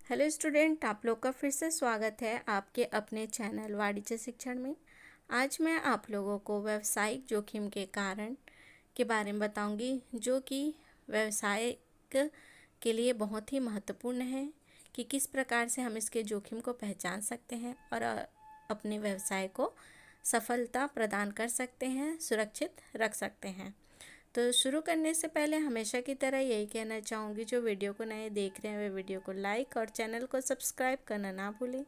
Hello student, आप लोग का फिर से स्वागत है आपके अपने चैनल वाणिज्य शिक्षण में। आज मैं आप लोगों को व्यावसायिक जोखिम के कारण के बारे में बताऊंगी, जो कि व्यवसाय के लिए बहुत ही महत्वपूर्ण है कि किस प्रकार से हम इसके जोखिम को पहचान सकते हैं और अपने व्यवसाय को सफलता प्रदान कर सकते हैं, सुरक्षित रख सकते हैं। तो शुरू करने से पहले हमेशा की तरह यही कहना चाहूँगी, जो वीडियो को नए देख रहे हैं वे वीडियो को लाइक और चैनल को सब्सक्राइब करना ना भूलें,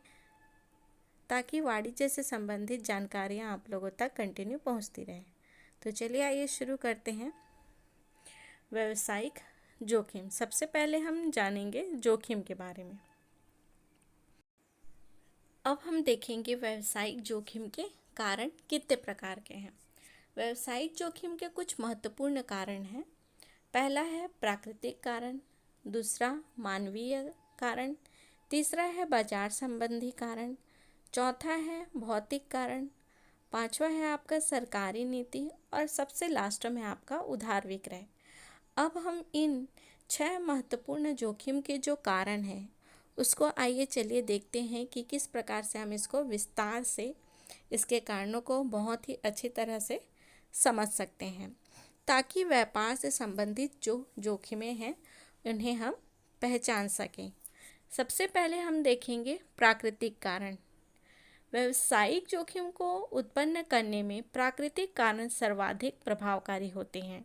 ताकि वाणिज्य से संबंधित जानकारियाँ आप लोगों तक कंटिन्यू पहुँचती रहें। तो चलिए आइए शुरू करते हैं। व्यावसायिक जोखिम। सबसे पहले हम जानेंगे जोखिम के बारे में। अब हम देखेंगे व्यावसायिक जोखिम के कारण कितने प्रकार के हैं। व्यावसायिक जोखिम के कुछ महत्वपूर्ण कारण हैं। पहला है प्राकृतिक कारण, दूसरा मानवीय कारण, तीसरा है बाजार संबंधी कारण, चौथा है भौतिक कारण, पांचवा है आपका सरकारी नीति और सबसे लास्ट में आपका उधार विक्रय। अब हम इन 6 महत्वपूर्ण जोखिम के जो कारण हैं उसको आइए चलिए देखते हैं कि किस प्रकार से हम इसको विस्तार से इसके कारणों को बहुत ही अच्छी तरह से समझ सकते हैं, ताकि व्यापार से संबंधित जो जोखिमें हैं उन्हें हम पहचान सकें। सबसे पहले हम देखेंगे प्राकृतिक कारण। व्यावसायिक जोखिम को उत्पन्न करने में प्राकृतिक कारण सर्वाधिक प्रभावकारी होते हैं।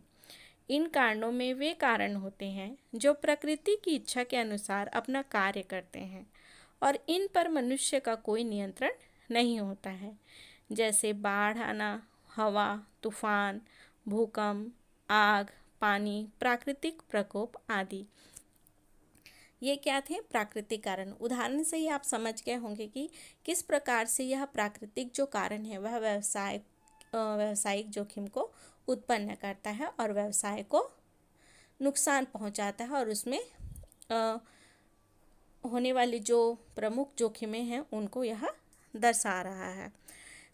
इन कारणों में वे कारण होते हैं जो प्रकृति की इच्छा के अनुसार अपना कार्य करते हैं और इन पर मनुष्य का कोई नियंत्रण नहीं होता है, जैसे बाढ़ आना, हवा, तूफान, भूकंप, आग, पानी, प्राकृतिक प्रकोप आदि। ये क्या थे? प्राकृतिक कारण। उदाहरण से ही आप समझ गए होंगे कि किस प्रकार से यह प्राकृतिक जो कारण है वह व्यावसायिक जोखिम को उत्पन्न करता है और व्यवसाय को नुकसान पहुंचाता है और उसमें होने वाली जो प्रमुख जोखिमें हैं उनको यह दर्शा रहा है।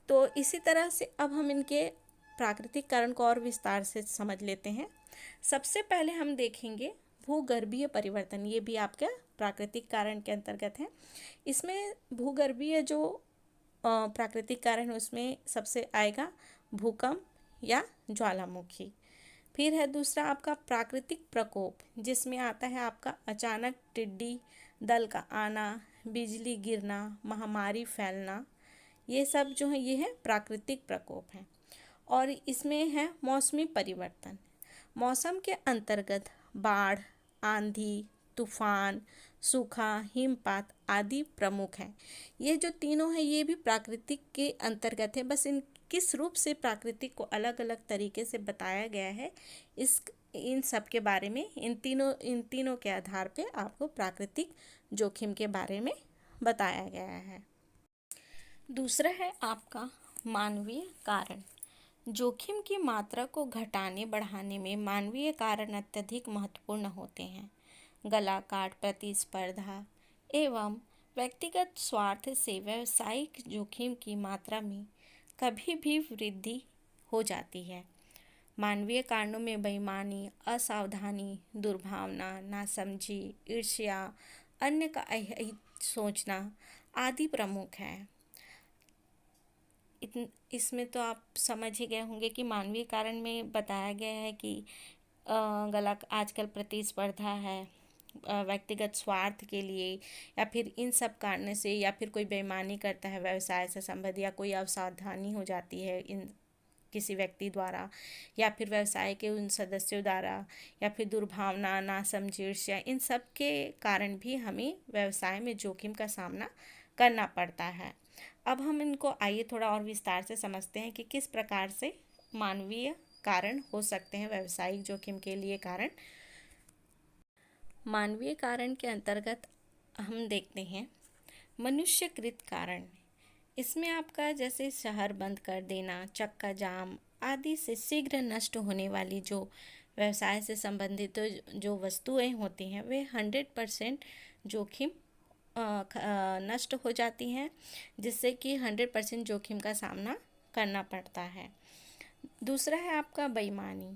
तो इसी तरह से अब हम इनके प्राकृतिक कारण को और विस्तार से समझ लेते हैं। सबसे पहले हम देखेंगे भूगर्भीय परिवर्तन। ये भी आपके प्राकृतिक कारण के अंतर्गत है। इसमें भूगर्भीय जो प्राकृतिक कारण है उसमें सबसे आएगा भूकंप या ज्वालामुखी। फिर है दूसरा आपका प्राकृतिक प्रकोप, जिसमें आता है आपका अचानक टिड्डी दल का आना, बिजली गिरना, महामारी फैलना। ये सब जो है ये है प्राकृतिक प्रकोप है। और इसमें है मौसमी परिवर्तन। मौसम के अंतर्गत बाढ़, आंधी, तूफान, सूखा, हिमपात आदि प्रमुख हैं। ये जो तीनों हैं ये भी प्राकृतिक के अंतर्गत है, बस इन किस रूप से प्राकृतिक को अलग अलग तरीके से बताया गया है इन सब के बारे में, इन तीनों के आधार पे आपको प्राकृतिक जोखिम के बारे में बताया गया है। दूसरा है आपका मानवीय कारण। जोखिम की मात्रा को घटाने बढ़ाने में मानवीय कारण अत्यधिक महत्वपूर्ण होते हैं। गला काट, प्रतिस्पर्धा एवं व्यक्तिगत स्वार्थ से व्यावसायिक जोखिम की मात्रा में कभी भी वृद्धि हो जाती है। मानवीय कारणों में बेईमानी, असावधानी, दुर्भावना, नासमझी, ईर्ष्या, अन्य का अहित सोचना आदि प्रमुख है। इसमें तो आप समझ ही गए होंगे कि मानवीय कारण में बताया गया है कि गला आजकल प्रतिस्पर्धा है, व्यक्तिगत स्वार्थ के लिए या फिर इन सब कारण से, या फिर कोई बेईमानी करता है व्यवसाय से संबंधित, या कोई असावधानी हो जाती है इन किसी व्यक्ति द्वारा या फिर व्यवसाय के उन सदस्यों द्वारा, या फिर दुर्भावना, नासमझी, ईर्ष्या, इन सब के कारण भी हमें व्यवसाय में जोखिम का सामना करना पड़ता है। अब हम इनको आइए थोड़ा और विस्तार से समझते हैं कि किस प्रकार से मानवीय कारण हो सकते हैं व्यावसायिक जोखिम के लिए कारण। मानवीय कारण के अंतर्गत हम देखते हैं मनुष्यकृत कारण। इसमें आपका जैसे शहर बंद कर देना, चक्का जाम आदि से शीघ्र नष्ट होने वाली जो व्यवसाय से संबंधित जो वस्तुएं होती हैं वे 100% जोखिम नष्ट हो जाती हैं, जिससे कि 100% जोखिम का सामना करना पड़ता है। दूसरा है आपका बेईमानी।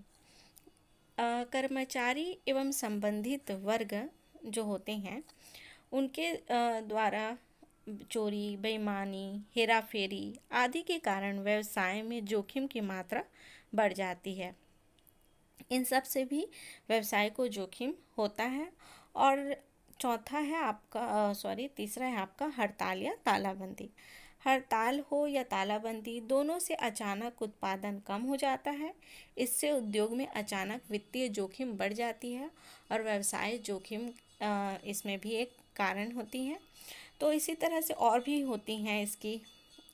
कर्मचारी एवं संबंधित वर्ग जो होते हैं उनके द्वारा चोरी, बेईमानी, हेराफेरी आदि के कारण व्यवसाय में जोखिम की मात्रा बढ़ जाती है। इन सब से भी व्यवसाय को जोखिम होता है। और चौथा है आपका तीसरा है आपका हड़ताल या तालाबंदी। हड़ताल हो या तालाबंदी, दोनों से अचानक उत्पादन कम हो जाता है। इससे उद्योग में अचानक वित्तीय जोखिम बढ़ जाती है और व्यवसाय जोखिम इसमें भी एक कारण होती है। तो इसी तरह से और भी होती हैं इसकी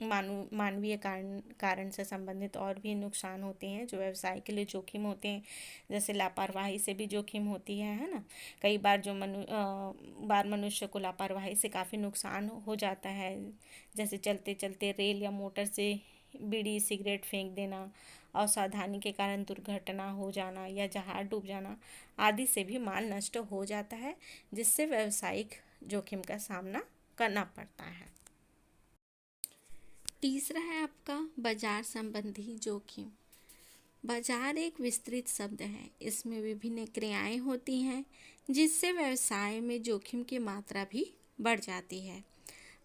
मानवीय कारण से संबंधित और भी नुकसान होते हैं जो व्यवसाय के लिए जोखिम होते हैं। जैसे लापरवाही से भी जोखिम होती है ना। कई बार मनुष्य को लापरवाही से काफ़ी नुकसान हो जाता है। जैसे चलते चलते रेल या मोटर से बीड़ी सिगरेट फेंक देना, असावधानी के कारण दुर्घटना हो जाना या जहाज डूब जाना आदि से भी माल नष्ट हो जाता है, जिससे व्यावसायिक जोखिम का सामना करना पड़ता है। तीसरा है आपका बाजार संबंधी जोखिम। बाजार एक विस्तृत शब्द है। इसमें विभिन्न क्रियाएं होती हैं जिससे व्यवसाय में जोखिम की मात्रा भी बढ़ जाती है।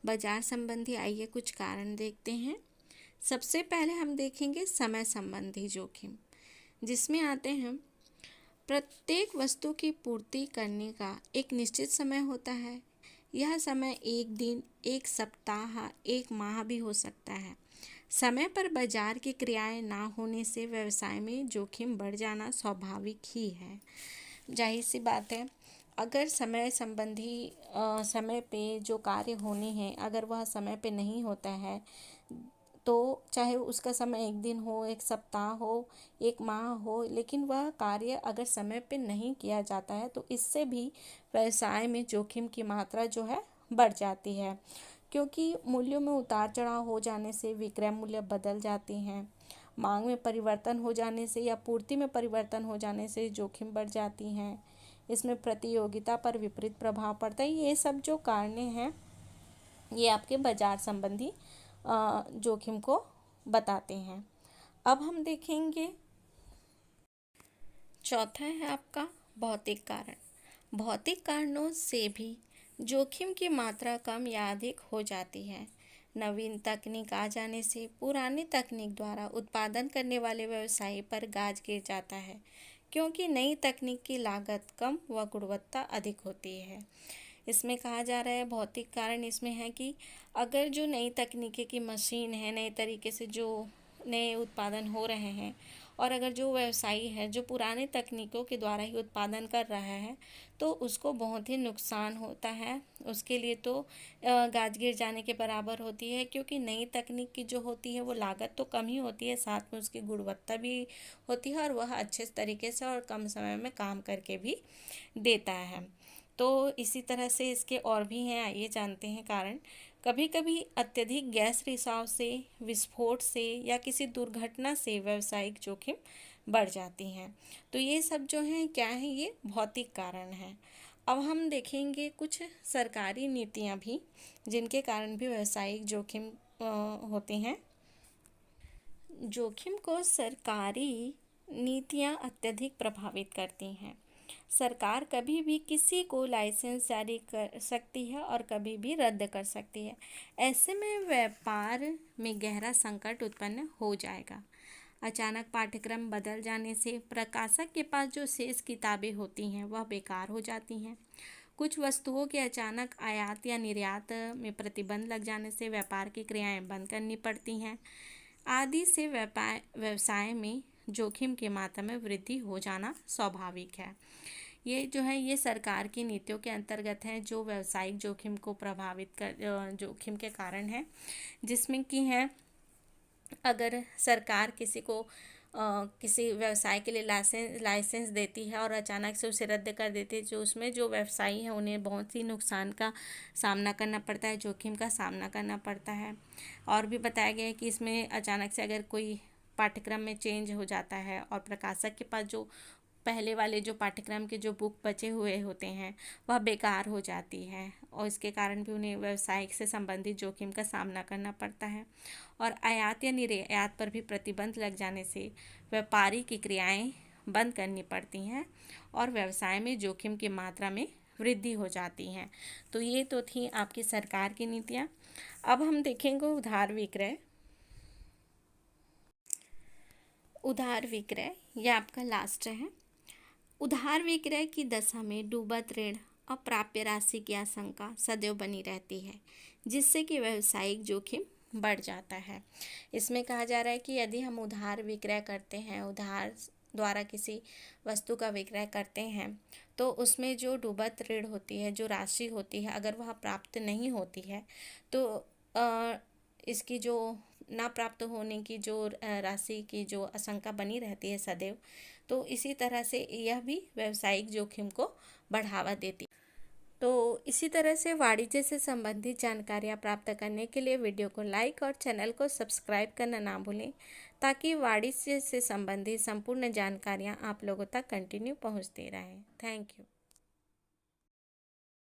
बाजार संबंधी आइए कुछ कारण देखते हैं। सबसे पहले हम देखेंगे समय संबंधी जोखिम, जिसमें आते हैं प्रत्येक वस्तु की पूर्ति करने का एक निश्चित समय होता है। यह समय एक दिन, एक सप्ताह, एक माह भी हो सकता है। समय पर बाजार की क्रियाएं ना होने से व्यवसाय में जोखिम बढ़ जाना स्वाभाविक ही है। जाहिर सी बात है, अगर समय पे जो कार्य होने हैं अगर वह समय पे नहीं होता है तो चाहे उसका समय एक दिन हो, एक सप्ताह हो, एक माह हो, लेकिन वह कार्य अगर समय पे नहीं किया जाता है तो इससे भी व्यवसाय में जोखिम की मात्रा जो है बढ़ जाती है। क्योंकि मूल्यों में उतार चढ़ाव हो जाने से विक्रय मूल्य बदल जाते हैं। मांग में परिवर्तन हो जाने से या पूर्ति में परिवर्तन हो जाने से जोखिम बढ़ जाती हैं। इसमें प्रतियोगिता पर विपरीत प्रभाव पड़ता है। ये सब जो कारणे हैं ये आपके बाजार संबंधी जोखिम को बताते हैं। अब हम देखेंगे चौथा है आपका भौतिक कारण। भौतिक कारणों से भी जोखिम की मात्रा कम या अधिक हो जाती है। नवीन तकनीक आ जाने से पुरानी तकनीक द्वारा उत्पादन करने वाले व्यवसायी पर गाज गिर जाता है, क्योंकि नई तकनीक की लागत कम व गुणवत्ता अधिक होती है। इसमें कहा जा रहा है भौतिक कारण इसमें है कि अगर जो नई तकनीकी की मशीन है, नए तरीके से जो नए उत्पादन हो रहे हैं, और अगर जो व्यवसायी है जो पुराने तकनीकों के द्वारा ही उत्पादन कर रहा है तो उसको बहुत ही नुकसान होता है। उसके लिए तो गाज गिर जाने के बराबर होती है, क्योंकि नई तकनीक की जो होती है वो लागत तो कम ही होती है, साथ में उसकी गुणवत्ता भी होती है और वह अच्छे तरीके से और कम समय में काम करके भी देता है। तो इसी तरह से इसके और भी हैं, आइए जानते हैं कारण। कभी कभी अत्यधिक गैस रिसाव से, विस्फोट से या किसी दुर्घटना से व्यावसायिक जोखिम बढ़ जाती हैं। तो ये सब जो हैं क्या है, ये भौतिक कारण हैं। अब हम देखेंगे कुछ सरकारी नीतियाँ भी जिनके कारण भी व्यावसायिक जोखिम होते हैं। जोखिम को सरकारी नीतियाँ अत्यधिक प्रभावित करती हैं। सरकार कभी भी किसी को लाइसेंस जारी कर सकती है और कभी भी रद्द कर सकती है। ऐसे में व्यापार में गहरा संकट उत्पन्न हो जाएगा। अचानक पाठ्यक्रम बदल जाने से प्रकाशक के पास जो शेष किताबें होती हैं वह बेकार हो जाती हैं। कुछ वस्तुओं के अचानक आयात या निर्यात में प्रतिबंध लग जाने से व्यापार की क्रियाएं बंद करनी पड़ती हैं। आदि से व्यवसाय में जोखिम की मात्रा में वृद्धि हो जाना स्वाभाविक है। ये जो है ये सरकार की नीतियों के अंतर्गत है जो व्यावसायिक जोखिम को प्रभावित कर जोखिम के कारण है, जिसमें कि है अगर सरकार किसी को किसी व्यवसाय के लिए लाइसेंस देती है और अचानक से उसे रद्द कर देती है, जो उसमें जो व्यवसायी है उन्हें बहुत ही नुकसान का सामना करना पड़ता है, जोखिम का सामना करना पड़ता है। और भी बताया गया है कि इसमें अचानक से अगर कोई पाठ्यक्रम में चेंज हो जाता है और प्रकाशक के पास जो पहले वाले जो पाठ्यक्रम के जो बुक बचे हुए होते हैं वह बेकार हो जाती है और इसके कारण भी उन्हें व्यवसायिक से संबंधित जोखिम का सामना करना पड़ता है। और आयात या निर्यात पर भी प्रतिबंध लग जाने से व्यापारी की क्रियाएं बंद करनी पड़ती हैं और व्यवसाय में जोखिम की मात्रा में वृद्धि हो जाती हैं। तो ये तो थी आपकी सरकार की नीतियाँ। अब हम देखेंगे उधार विक्रय। उधार विक्रय ये आपका लास्ट है। उधार विक्रय की दशा में डूबत ऋण अप्राप्य राशि की आशंका सदैव बनी रहती है, जिससे कि व्यावसायिक जोखिम बढ़ जाता है। इसमें कहा जा रहा है कि यदि हम उधार विक्रय करते हैं, उधार द्वारा किसी वस्तु का विक्रय करते हैं, तो उसमें जो डूबत ऋण होती है, जो राशि होती है, अगर वह प्राप्त नहीं होती है तो इसकी जो ना प्राप्त होने की जो राशि की जो आशंका बनी रहती है सदैव, तो इसी तरह से यह भी व्यावसायिक जोखिम को बढ़ावा देती। तो इसी तरह से वाणिज्य से संबंधित जानकारियाँ प्राप्त करने के लिए वीडियो को लाइक और चैनल को सब्सक्राइब करना ना भूलें, ताकि वाणिज्य से संबंधित संपूर्ण जानकारियाँ आप लोगों तक कंटिन्यू पहुँचती रहें। Thank you.